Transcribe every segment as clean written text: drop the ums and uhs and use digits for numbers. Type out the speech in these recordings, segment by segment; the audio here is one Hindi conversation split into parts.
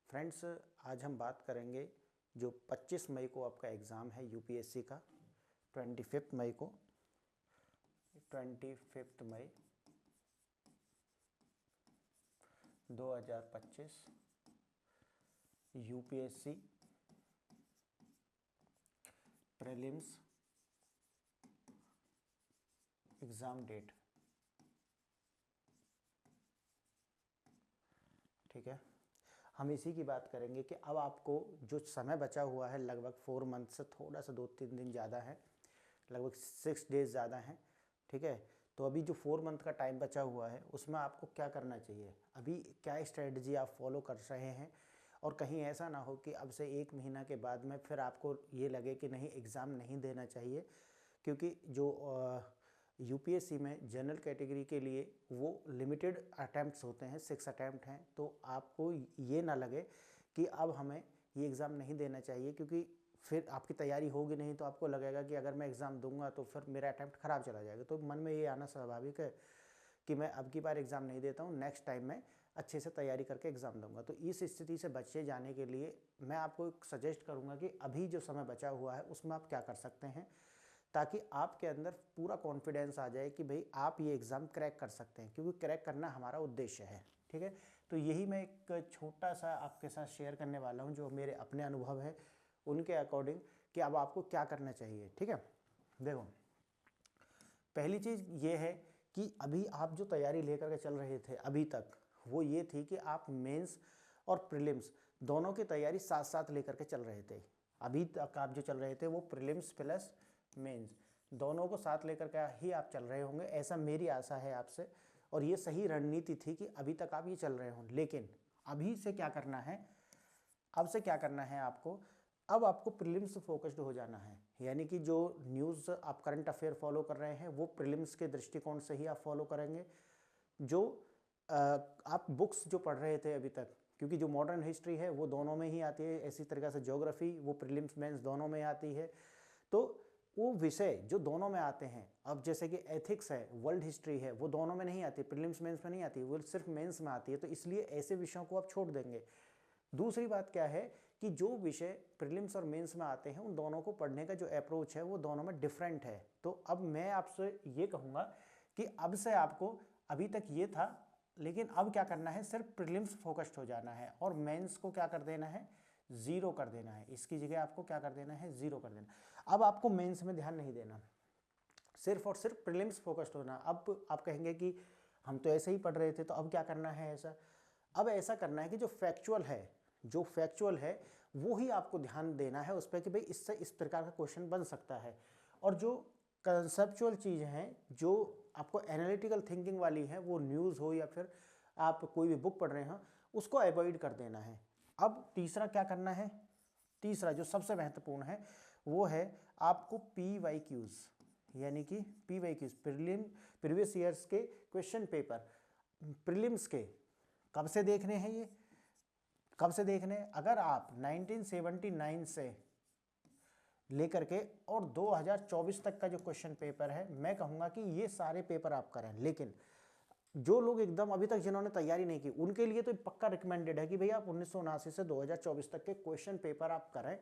फ्रेंड्स आज हम बात करेंगे जो 25 मई को आपका एग्ज़ाम है यूपीएससी का, 25 मई को, 25 मई 2025 यूपीएससी प्रीलिम्स एग्ज़ाम डेट। ठीक है, हम इसी की बात करेंगे कि अब आपको जो समय बचा हुआ है लगभग 4 मंथ से थोड़ा सा 2-3 दिन ज़्यादा है, लगभग 6 डेज़ ज़्यादा हैं। ठीक है, तो अभी जो 4 मंथ का टाइम बचा हुआ है उसमें आपको क्या करना चाहिए, अभी क्या स्ट्रेटजी आप फॉलो कर रहे हैं, और कहीं ऐसा ना हो कि अब से 1 महीना के बाद में फिर आपको ये लगे कि नहीं एग्ज़ाम नहीं देना चाहिए। क्योंकि जो यूपीएससी में जनरल कैटेगरी के लिए वो लिमिटेड अटैम्प्ट्स होते हैं, 6 अटैम्प्ट हैं, तो आपको ये ना लगे कि अब हमें ये एग्ज़ाम नहीं देना चाहिए, क्योंकि फिर आपकी तैयारी होगी नहीं तो आपको लगेगा कि अगर मैं एग्ज़ाम दूंगा तो फिर मेरा अटैम्प्ट ख़राब चला जाएगा। तो मन में ये आना स्वाभाविक है कि मैं अब की बार एग्ज़ाम नहीं देता हूँ, नेक्स्ट टाइम मैं अच्छे से तैयारी करके एग्ज़ाम दूंगा। तो इस स्थिति से बचे जाने के लिए मैं आपको सजेस्ट करूँगा कि अभी जो समय बचा हुआ है उसमें आप क्या कर सकते हैं, ताकि आपके अंदर पूरा कॉन्फिडेंस आ जाए कि भाई आप ये एग्ज़ाम क्रैक कर सकते हैं, क्योंकि क्रैक करना हमारा उद्देश्य है। ठीक है, तो यही मैं एक छोटा सा आपके साथ शेयर करने वाला हूँ जो मेरे अपने अनुभव है उनके अकॉर्डिंग कि अब आपको क्या करना चाहिए। ठीक है, देखो पहली चीज़ ये है कि अभी आप जो तैयारी लेकर के चल रहे थे अभी तक, वो ये थी कि आप मेंस और प्रीलिम्स दोनों की तैयारी साथ साथ लेकर के चल रहे थे। अभी तक आप जो चल रहे थे वो प्रीलिम्स प्लस मेंस दोनों को साथ लेकर के ही आप चल रहे होंगे, ऐसा मेरी आशा है आपसे, और ये सही रणनीति थी कि अभी तक आप ये चल रहे हों। लेकिन अभी से क्या करना है, अब से क्या करना है आपको, अब आपको प्रीलिम्स फोकस्ड हो जाना है। यानी कि जो न्यूज़ आप करंट अफेयर फॉलो कर रहे हैं वो प्रीलिम्स के दृष्टिकोण से ही आप फॉलो करेंगे। जो आप बुक्स जो पढ़ रहे थे अभी तक, क्योंकि जो मॉडर्न हिस्ट्री है वो दोनों में ही आती है, इसी तरीके से ज्योग्राफी वो प्रीलिम्स मेंस दोनों में आती है, तो वो विषय जो दोनों में आते हैं, अब जैसे कि एथिक्स है, वर्ल्ड हिस्ट्री है, वो दोनों में नहीं आती, प्रीलिम्स मेंस में नहीं आती, वो सिर्फ मेंस में आती है, तो इसलिए ऐसे विषयों को आप छोड़ देंगे। दूसरी बात क्या है कि जो विषय प्रीलिम्स और मेंस में आते हैं उन दोनों को पढ़ने का जो अप्रोच है वो दोनों में डिफरेंट है। तो अब मैं आपसे ये कहूँगा कि अब से आपको, अभी तक ये था लेकिन अब क्या करना है, सिर्फ प्रीलिम्स फोकस्ड हो जाना है और मेंस को क्या कर देना है, ज़ीरो कर देना है। इसकी जगह आपको क्या कर देना है, ज़ीरो कर देना। अब आपको मेंस में ध्यान नहीं देना, सिर्फ और सिर्फ प्रीलिम्स फोकस्ड होना। अब आप कहेंगे कि हम तो ऐसे ही पढ़ रहे थे, तो अब क्या करना है ऐसा, अब ऐसा करना है कि जो फैक्चुअल है वो ही आपको ध्यान देना है उस पर कि भाई इससे इस प्रकार का क्वेश्चन बन सकता है। और जो कंसेप्चुअल चीज़ें हैं, जो आपको एनालिटिकल थिंकिंग वाली है, वो न्यूज़ हो या फिर आप कोई भी बुक पढ़ रहे हो, उसको अवॉइड कर देना है। अब तीसरा क्या करना है, तीसरा जो सबसे महत्वपूर्ण है वो है आपको PYQs, यानी कि PYQs प्रीवियस ईयर्स के क्वेश्चन पेपर प्रीलिम्स के कब से देखने हैं, ये कब से देखने हैं, अगर आप 1979 से लेकर के और 2024 तक का जो क्वेश्चन पेपर है, मैं कहूँगा कि ये सारे पेपर आप करें। लेकिन जो लोग एकदम अभी तक जिन्होंने तैयारी नहीं की उनके लिए तो पक्का रिकमेंडेड है कि भैया आप 1979 से 2024 तक के क्वेश्चन पेपर आप करें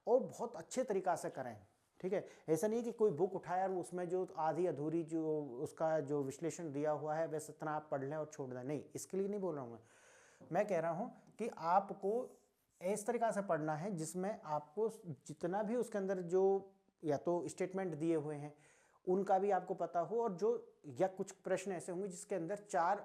और बहुत अच्छे तरीक़ा से करें। ठीक है, ऐसा नहीं कि कोई बुक उठाया और उसमें जो आधी अधूरी जो उसका जो विश्लेषण दिया हुआ है बस इतना आप पढ़ लें और छोड़ दें, नहीं, इसके लिए नहीं बोल रहा हूँ मैं कह रहा हूँ कि आपको इस तरीक़ा से पढ़ना है जिसमें आपको जितना भी उसके अंदर जो या तो स्टेटमेंट दिए हुए हैं उनका भी आपको पता हो, और जो या कुछ प्रश्न ऐसे होंगे जिसके अंदर 4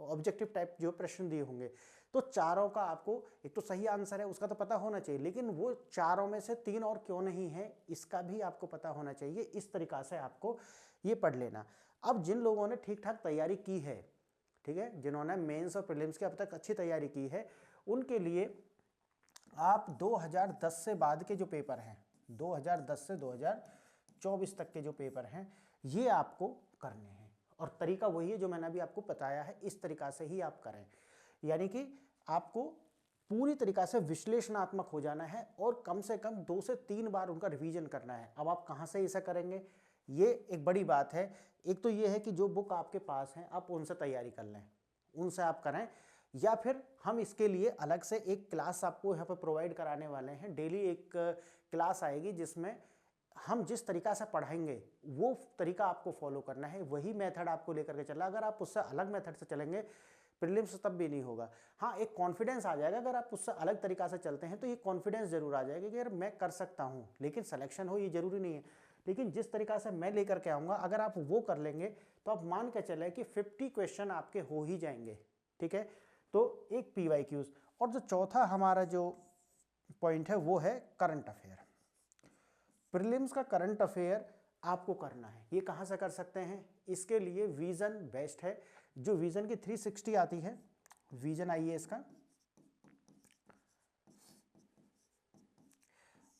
ऑब्जेक्टिव टाइप जो प्रश्न दिए होंगे, तो चारों का आपको एक तो सही आंसर है उसका तो पता होना चाहिए, लेकिन वो चारों में से 3 और क्यों नहीं है इसका भी आपको पता होना चाहिए। इस तरीक़ा से आपको ये पढ़ लेना। अब जिन लोगों ने ठीक ठाक तैयारी की है, ठीक है, जिन्होंने मेंस और प्रीलिम्स की अब तक अच्छी तैयारी की है, उनके लिए आप 2010 से बाद के जो पेपर हैं, 2010 से 2024 तक के जो पेपर हैं, ये आपको करने हैं। और तरीका वही है जो मैंने अभी आपको बताया है, इस तरीका से ही आप करें। यानी कि आपको पूरी तरीका से विश्लेषणात्मक हो जाना है और कम से कम 2 से 3 बार उनका रिवीजन करना है। अब आप कहाँ से ऐसा करेंगे, ये एक बड़ी बात है। एक तो ये है कि जो बुक आपके पास हैं आप उनसे तैयारी कर लें, उनसे आप करें, या फिर हम इसके लिए अलग से एक क्लास आपको यहाँ पर प्रोवाइड कराने वाले हैं। डेली एक क्लास आएगी जिसमें हम जिस तरीका से पढ़ाएंगे वो तरीका आपको फॉलो करना है, वही मेथड आपको लेकर के चलना। अगर आप उससे अलग मेथड से चलेंगे प्रीलिम्स तब भी नहीं होगा। हाँ, एक कॉन्फिडेंस आ जाएगा, अगर आप उससे अलग तरीका से चलते हैं तो ये कॉन्फिडेंस जरूर आ जाएगा कि यार मैं कर सकता हूँ, लेकिन सिलेक्शन हो ये जरूरी नहीं है। लेकिन जिस तरीका से मैं लेकर के आऊँगा अगर आप वो कर लेंगे तो आप मान के चले कि 50 क्वेश्चन आपके हो ही जाएंगे, ठीक है। तो एक PYQs। और जो चौथा हमारा जो पॉइंट है वो है करंट अफेयर। प्रीलिम्स का करंट अफेयर आपको करना है। ये कहाँ से कर सकते हैं? इसके लिए विजन बेस्ट है। जो विजन की 360 आती है, विजन IAS का,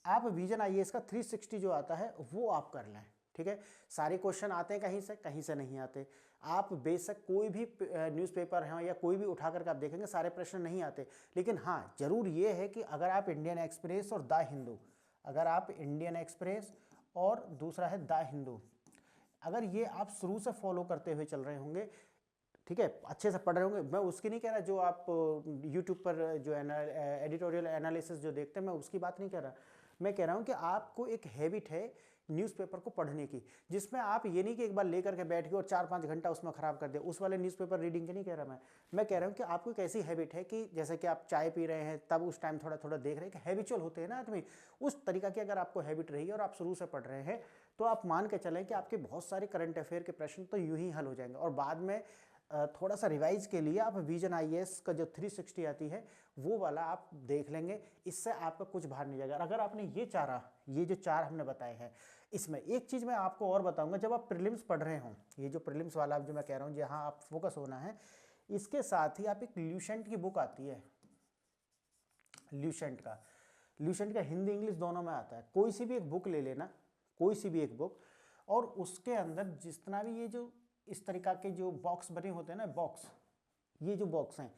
आप विजन IAS का 360 जो आता है वो आप कर लें, ठीक है। सारे क्वेश्चन आते हैं कहीं से नहीं आते। आप बेशक कोई भी न्यूज़पेपर हैं या कोई भी उठा करके आप देखेंगे सारे प्रश्न नहीं आते। लेकिन हाँ, जरूर ये है कि अगर आप इंडियन एक्सप्रेस और द हिंदू, अगर आप इंडियन एक्सप्रेस और दूसरा है द हिंदू, अगर ये आप शुरू से फॉलो करते हुए चल रहे होंगे, ठीक है, अच्छे से पढ़ रहे होंगे, मैं उसकी नहीं कह रहा जो आप यूट्यूब पर जो एडिटोरियल एनालिसिस जो देखते हैं मैं उसकी बात नहीं कह रहा। मैं कह रहा हूँ कि आपको एक हैबिट है न्यूज़पेपर को पढ़ने की, जिसमें आप ये नहीं कि एक बार लेकर के बैठ गए और 4-5 घंटा उसमें ख़राब कर दिया, उस वाले न्यूज़पेपर रीडिंग के नहीं कह रहा मैं कह रहा हूँ कि आपको एक ऐसी हैबिट है कि जैसे कि आप चाय पी रहे हैं तब उस टाइम थोड़ा थोड़ा देख रहे हैं, कि हैबिचुअल होते हैं ना आदमी, उस तरीका की अगर आपको हैबिट रही है और आप शुरू से पढ़ रहे हैं तो आप मान के चलें कि आपके बहुत सारे करंट अफेयर के प्रश्न तो यूं ही हल हो जाएंगे। और बाद में थोड़ा सा रिवाइज के लिए आप विजन IAS का जो 360 आती है वो वाला आप देख लेंगे, इससे आपका कुछ बाहर नहीं जाएगा। अगर आपने ये जो चार हमने बताए हैं, इसमें एक चीज़ मैं आपको और बताऊंगा, जब आप प्रीलिम्स पढ़ रहे हों, ये जो प्रीलिम्स वाला जो मैं कह रहा हूँ जहाँ आप फोकस होना है, इसके साथ ही आप एक ल्यूसेंट की बुक आती है, ल्यूसेंट का हिंदी इंग्लिश दोनों में आता है। कोई सी भी एक बुक ले लेना, कोई सी भी एक बुक, और उसके अंदर जितना भी ये जो इस तरीका के जो बॉक्स बने होते हैं ना, बॉक्स, ये जो बॉक्स हैं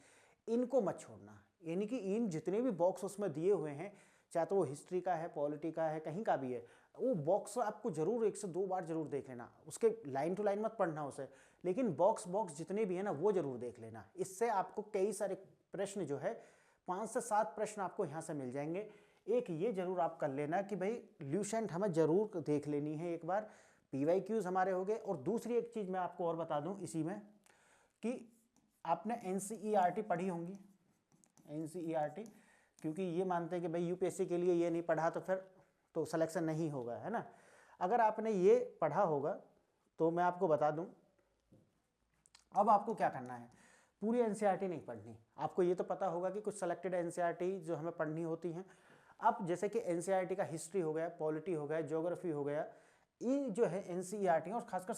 इनको मत छोड़ना। यानी कि इन जितने भी बॉक्स उसमें दिए हुए हैं, चाहे तो वो हिस्ट्री का है, पॉलिटी का है, कहीं का भी है, वो बॉक्स आपको जरूर 1 से 2 बार जरूर देख लेना। उसके लाइन टू लाइन मत पढ़ना उसे, लेकिन बॉक्स जितने भी है ना वो जरूर देख लेना। इससे आपको कई सारे प्रश्न जो है 5 से 7 प्रश्न आपको यहाँ से मिल जाएंगे। एक ये जरूर आप कर लेना कि भाई ल्यूसेंट हमें जरूर देख लेनी है एक बार, PYQs हमारे हो गए। और दूसरी एक चीज़ मैं आपको और बता दूं इसी में कि आपने NCERT पढ़ी होंगी, NCERT, क्योंकि ये मानते हैं कि भाई UPSC के लिए ये नहीं पढ़ा तो फिर तो सिलेक्शन नहीं होगा, है ना। अगर आपने ये पढ़ा होगा तो मैं आपको बता दूं, अब आपको क्या करना है, पूरी NCERT नहीं पढ़नी। आपको ये तो पता होगा कि कुछ सेलेक्टेड NCERT जो हमें पढ़नी होती हैं। अब जैसे कि NCERT का हिस्ट्री हो गया, पॉलिटी हो गया, ज्योग्राफी हो गया, ये जो है NCERT और खासकर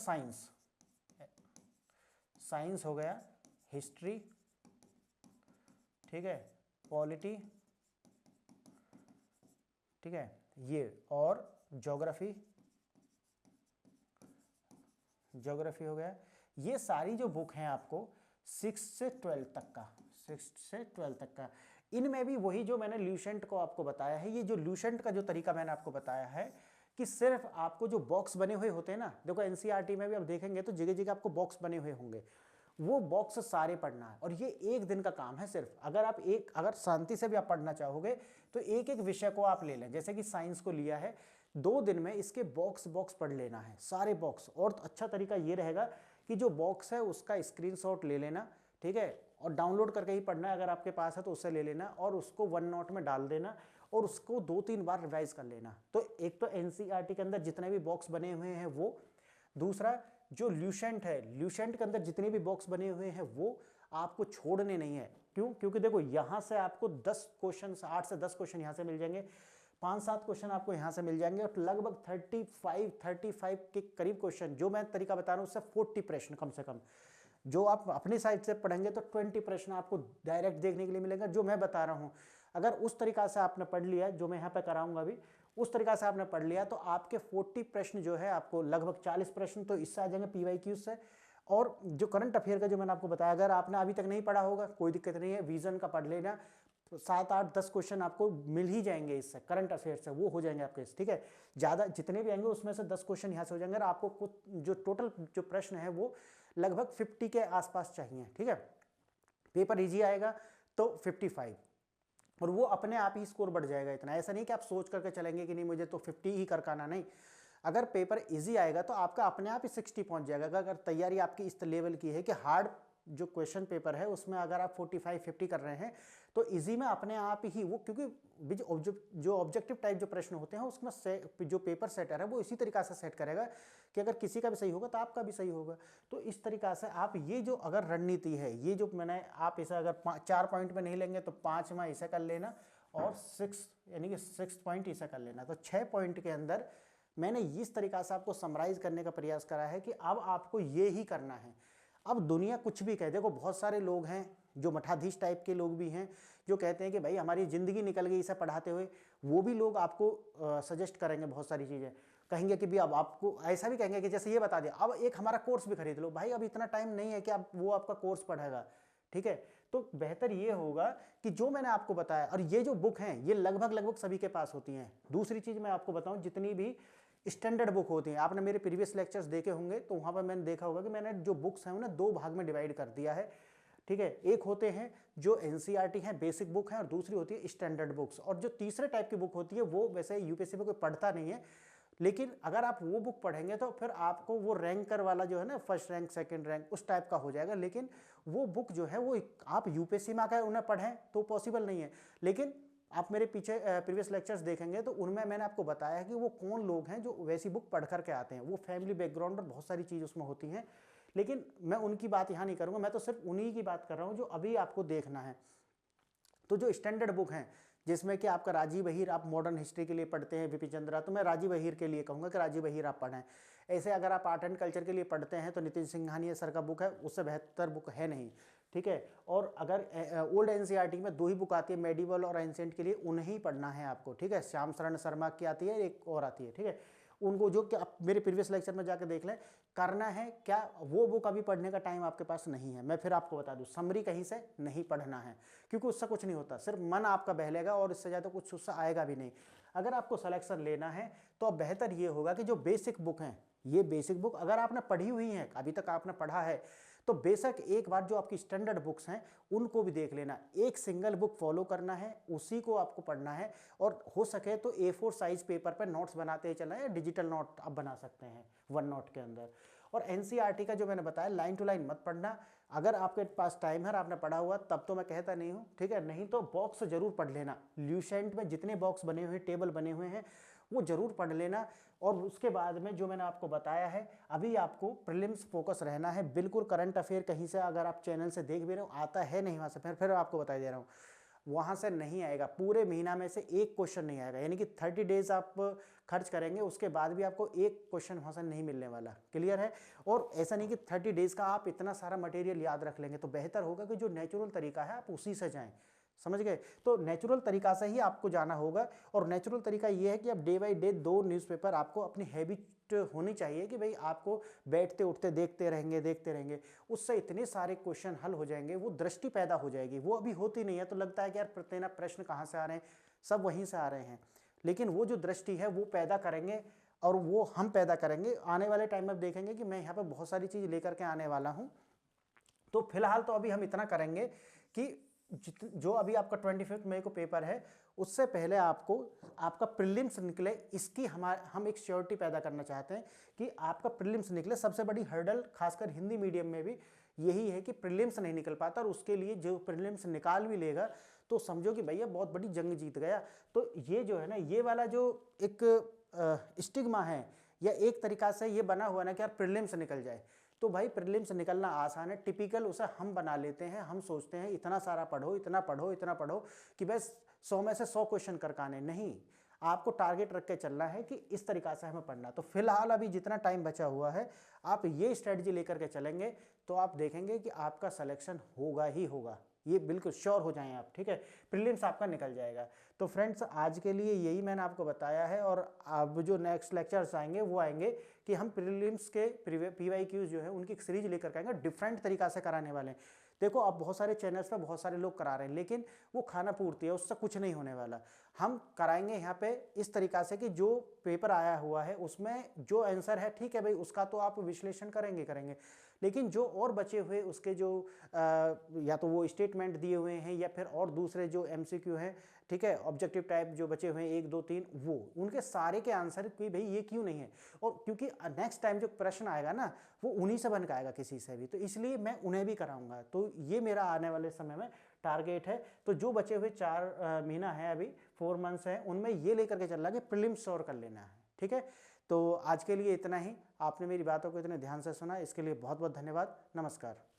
साइंस हो गया, हिस्ट्री, ठीक है, पॉलिटी, ठीक है, ये, और ज्योग्राफी हो गया। ये सारी जो बुक हैं आपको 6 से 12 तक का, इनमें भी वही जो मैंने ल्यूसेंट को आपको बताया है, ये जो ल्यूसेंट का जो तरीका मैंने आपको बताया है कि सिर्फ आपको जो बॉक्स बने हुए होते हैं ना, देखो NCERT में भी आप देखेंगे तो जगह जगह आपको बॉक्स बने हुए होंगे, वो बॉक्स सारे पढ़ना है। और ये एक दिन का काम है सिर्फ। अगर शांति से भी आप पढ़ना चाहोगे तो एक एक विषय को आप ले लें, जैसे कि साइंस को लिया है, 2 दिन में इसके बॉक्स पढ़ लेना है, सारे बॉक्स। और अच्छा तरीका ये रहेगा कि जो बॉक्स है उसका स्क्रीनशॉट ले लेना, ठीक है, और डाउनलोड करके ही पढ़ना है, अगर आपके पास है तो उससे ले लेना और उसको OneNote में डाल देना और उसको 2-3 बार रिवाइज कर लेना। तो एक तो NCERT के अंदर जितने भी बॉक्स बने हुए हैं वो, दूसरा जो ल्यूसेंट है, ल्यूसेंट के अंदर जितने भी बॉक्स बने हुए हैं वो आपको छोड़ने नहीं है। क्यों? क्योंकि देखो यहाँ से आपको 10 क्वेश्चन, 8 से 10 क्वेश्चन यहाँ से मिल जाएंगे, 5-7 क्वेश्चन आपको यहाँ से मिल जाएंगे, और लगभग 35 के करीब क्वेश्चन, जो मैं तरीका बता रहा हूँ उससे 40 प्रश्न कम से कम, जो आप अपनी साइड से पढ़ेंगे तो 20 प्रश्न आपको डायरेक्ट देखने के लिए मिलेगा, जो मैं बता रहा हूँ। अगर उस तरीका से आपने पढ़ लिया, जो मैं यहाँ पे कराऊंगा अभी, उस तरीका से आपने पढ़ लिया तो आपके 40 प्रश्न जो है, आपको लगभग 40 प्रश्न तो इससे आ जाएंगे PYQ से। और जो करंट अफेयर का जो मैंने आपको बताया, अगर आपने अभी तक नहीं पढ़ा होगा कोई दिक्कत नहीं है, विजन का पढ़ लेना, 7-8-10 क्वेश्चन आपको मिल ही जाएंगे इससे, करंट अफेयर से, वो हो जाएंगे आपके, ठीक है। ज़्यादा जितने भी आएंगे उसमें से 10 क्वेश्चन यहाँ से हो जाएंगे, और आपको कुछ जो टोटल जो प्रश्न है वो लगभग 50 के आसपास चाहिए, ठीक है। पेपर इजी आएगा तो 55, और वो अपने आप ही स्कोर बढ़ जाएगा इतना। ऐसा नहीं कि आप सोच करके चलेंगे कि नहीं मुझे तो 50 ही करके आना, नहीं। अगर पेपर इजी आएगा तो आपका अपने आप ही 60 पहुंच जाएगा। अगर तैयारी आपकी इस लेवल की है कि हार्ड जो क्वेश्चन पेपर है उसमें अगर आप 45-50 कर रहे हैं तो इजी में अपने आप ही वो, क्योंकि जो ऑब्जेक्टिव टाइप जो प्रश्न होते हैं उसमें जो पेपर सेटर है वो इसी तरीका से सेट करेगा कि अगर किसी का भी सही होगा तो आपका भी सही होगा। तो इस तरीका से आप ये जो अगर रणनीति है, ये जो मैंने, आप इसे अगर 4 पॉइंट में नहीं लेंगे तो 5 में इसे कर लेना, और 6 यानी कि 6 पॉइंट इसे कर लेना। तो 6 पॉइंट के अंदर मैंने इस तरीका से आपको समराइज करने का प्रयास करा है कि अब आपको ये ही करना है। अब दुनिया कुछ भी कहे, देखो बहुत सारे लोग हैं जो मठाधीश टाइप के लोग भी हैं जो कहते हैं कि भाई हमारी ज़िंदगी निकल गई इसे पढ़ाते हुए। वो भी लोग आपको सजेस्ट करेंगे बहुत सारी चीज़ें, कहेंगे कि भी अब आपको ऐसा भी कहेंगे कि जैसे ये बता दिया अब एक हमारा कोर्स भी खरीद लो। भाई अब इतना टाइम नहीं है कि आप वो आपका कोर्स पढ़ेगा, ठीक है। तो बेहतर ये होगा कि जो मैंने आपको बताया, और ये जो बुक हैं ये लगभग सभी के पास होती हैं। दूसरी चीज़ मैं आपको बताऊं, जितनी भी स्टैंडर्ड बुक होती हैं, आपने मेरे प्रीवियस लेक्चर्स देखे होंगे तो वहाँ पर मैंने देखा होगा कि मैंने जो बुक्स हैं उन्हें 2 भाग में डिवाइड कर दिया है, ठीक है। एक होते हैं जो एनसीईआरटी हैं, बेसिक बुक हैं, और दूसरी होती है स्टैंडर्ड बुक्स। और जो तीसरे टाइप की बुक होती है वो वैसे यूपीएससी में कोई पढ़ता नहीं है, लेकिन अगर आप वो बुक पढ़ेंगे तो फिर आपको वो रैंकर वाला जो है ना, फर्स्ट रैंक सेकंड रैंक उस टाइप का हो जाएगा। लेकिन वो बुक जो है वो आप यूपीएससी में आकर उन्हें पढ़ें तो पॉसिबल नहीं है। लेकिन आप मेरे पीछे प्रीवियस लेक्चर्स देखेंगे तो उनमें मैंने आपको बताया है कि वो कौन लोग हैं जो वैसी बुक पढ़ करके आते हैं। वो फैमिली बैकग्राउंड और बहुत सारी चीज़ उसमें होती हैं, लेकिन मैं उनकी बात यहाँ नहीं करूँगा, मैं तो सिर्फ उन्हीं की बात कर रहा हूँ जो अभी आपको देखना है। तो जो स्टैंडर्ड बुक हैं जिसमें कि आपका राजीव अहीर, आप मॉडर्न हिस्ट्री के लिए पढ़ते हैं विपिन चंद्रा, तो मैं राजीव अहीर के लिए कहूँगा कि राजीव अहीर आप पढ़ें। ऐसे अगर आप आर्ट एंड कल्चर के लिए पढ़ते हैं तो नितिन सिंघानिया सर का बुक है, उससे बेहतर बुक है नहीं, ठीक है। और अगर ओल्ड एनसीईआरटी में 2 ही बुक आती है, मेडिवल और एंशिएंट के लिए, उन्हें ही पढ़ना है आपको, ठीक है। श्याम शरण शर्मा की आती है, एक और आती है, ठीक है। उनको जो कि आप मेरे प्रीवियस लेक्चर में जाकर देख लें, करना है क्या, वो बुक अभी पढ़ने का टाइम आपके पास नहीं है। मैं फिर आपको बता दूं, समरी कहीं से नहीं पढ़ना है, क्योंकि उससे कुछ नहीं होता, सिर्फ मन आपका बहलेगा और इससे ज़्यादा कुछ उससे आएगा भी नहीं। अगर आपको सिलेक्शन लेना है तो अब बेहतर ये होगा कि जो बेसिक बुक हैं, ये बेसिक बुक अगर आपने पढ़ी हुई हैं, अभी तक आपने पढ़ा है, तो बेशक एक बार जो आपकी स्टैंडर्ड बुक्स हैं उनको भी देख लेना। एक सिंगल बुक फॉलो करना है, उसी को आपको पढ़ना है, और हो सके तो A4 साइज पेपर पर नोट्स बनाते ही चलना है, डिजिटल नोट आप बना सकते हैं वन नोट के अंदर। और एनसीईआरटी का जो मैंने बताया लाइन टू लाइन मत पढ़ना। अगर आपके पास टाइम है, आपने पढ़ा हुआ, तब तो मैं कहता नहीं हूँ, ठीक है। नहीं तो बॉक्स जरूर पढ़ लेना, ल्यूसेंट में जितने बॉक्स बने हुए, टेबल बने हुए हैं, वो जरूर पढ़ लेना। और उसके बाद में जो मैंने आपको बताया है, अभी आपको प्रीलिम्स फोकस रहना है बिल्कुल। करंट अफेयर कहीं से अगर आप चैनल से देख भी रहे हो, आता है नहीं वहाँ से, फिर आपको बता दे रहा हूँ, वहाँ से नहीं आएगा। पूरे महीना में से एक क्वेश्चन नहीं आएगा, यानी कि 30 डेज आप खर्च करेंगे, उसके बाद भी आपको एक क्वेश्चन वहाँ से नहीं मिलने वाला। क्लियर है। और ऐसा नहीं कि 30 डेज का आप इतना सारा मटेरियल याद रख लेंगे, तो बेहतर होगा कि जो नेचुरल तरीका है आप उसी से जाएं, समझ गए। तो नेचुरल तरीका से ही आपको जाना होगा। और नेचुरल तरीका ये है कि अब डे बाई डे 2 न्यूज़पेपर आपको अपनी हैबिट होनी चाहिए कि भाई आपको बैठते उठते देखते रहेंगे, उससे इतने सारे क्वेश्चन हल हो जाएंगे, वो दृष्टि पैदा हो जाएगी। वो अभी होती नहीं है, तो लगता है कि यार प्रत्येक प्रश्न कहाँ से आ रहे हैं, सब वहीं से आ रहे हैं। लेकिन वो जो दृष्टि है वो पैदा करेंगे, और वो हम पैदा करेंगे। आने वाले टाइम में देखेंगे कि मैं यहाँ पर बहुत सारी चीज़ लेकर के आने वाला हूँ। तो फिलहाल तो अभी हम इतना करेंगे कि जो अभी आपका 25 मई को पेपर है, उससे पहले आपको आपका प्रीलिम्स निकले, इसकी हम एक श्योरिटी पैदा करना चाहते हैं कि आपका प्रीलिम्स निकले। सबसे बड़ी हर्डल खासकर हिंदी मीडियम में भी यही है कि प्रीलिम्स नहीं निकल पाता, और उसके लिए जो प्रीलिम्स निकाल भी लेगा तो समझो कि भैया बहुत बड़ी जंग जीत गया। तो ये जो है ना, ये वाला जो एक स्टिग्मा है, या एक तरीका से ये बना हुआ ना कि यार प्रीलिम्स निकल जाए, तो भाई प्रीलिम्स निकलना आसान है, टिपिकल उसे हम बना लेते हैं। हम सोचते हैं इतना सारा पढ़ो, इतना पढ़ो, इतना पढ़ो कि बस 100 में से 100 क्वेश्चन करके आने। नहीं, आपको टारगेट रख के चलना है कि इस तरीका से हमें पढ़ना। तो फिलहाल अभी जितना टाइम बचा हुआ है, आप ये स्ट्रेटजी लेकर के चलेंगे तो आप देखेंगे कि आपका सिलेक्शन होगा ही होगा, ये बिल्कुल श्योर हो जाएं आप, ठीक है। प्रीलिम्स आपका निकल जाएगा। तो फ्रेंड्स, आज के लिए यही मैंने आपको बताया है, और अब जो नेक्स्ट लेक्चर्स आएंगे वो आएंगे कि हम प्रीलिम्स के PYQs जो है उनकी एक सीरीज लेकर आएंगे, डिफरेंट तरीका से कराने वाले हैं। देखो, अब बहुत सारे चैनल्स पे बहुत सारे लोग करा रहे हैं, लेकिन वो खाना पूर्ति है, उससे कुछ नहीं होने वाला। हम कराएंगे यहाँ पे इस तरीका से कि जो पेपर आया हुआ है उसमें जो आंसर है, ठीक है भाई, उसका तो आप विश्लेषण करेंगे, लेकिन जो और बचे हुए उसके जो या तो वो स्टेटमेंट दिए हुए हैं या फिर और दूसरे जो MCQ हैं, ठीक है, ऑब्जेक्टिव टाइप जो बचे हुए हैं 1 2 3, वो उनके सारे के आंसर कि भाई ये क्यों नहीं है, और क्योंकि नेक्स्ट टाइम जो प्रश्न आएगा ना वो उन्हीं से बन के आएगा किसी से भी, तो इसलिए मैं उन्हें भी कराऊंगा। तो ये मेरा आने वाले समय में टारगेट है। तो जो बचे हुए 4 महीना है, अभी 4 मंथ्स है, उनमें ये लेकर के चल रहा है कि प्रीलिम्स और कर लेना है, ठीक है। तो आज के लिए इतना ही। आपने मेरी बातों को इतने ध्यान से सुना, इसके लिए बहुत बहुत धन्यवाद। नमस्कार।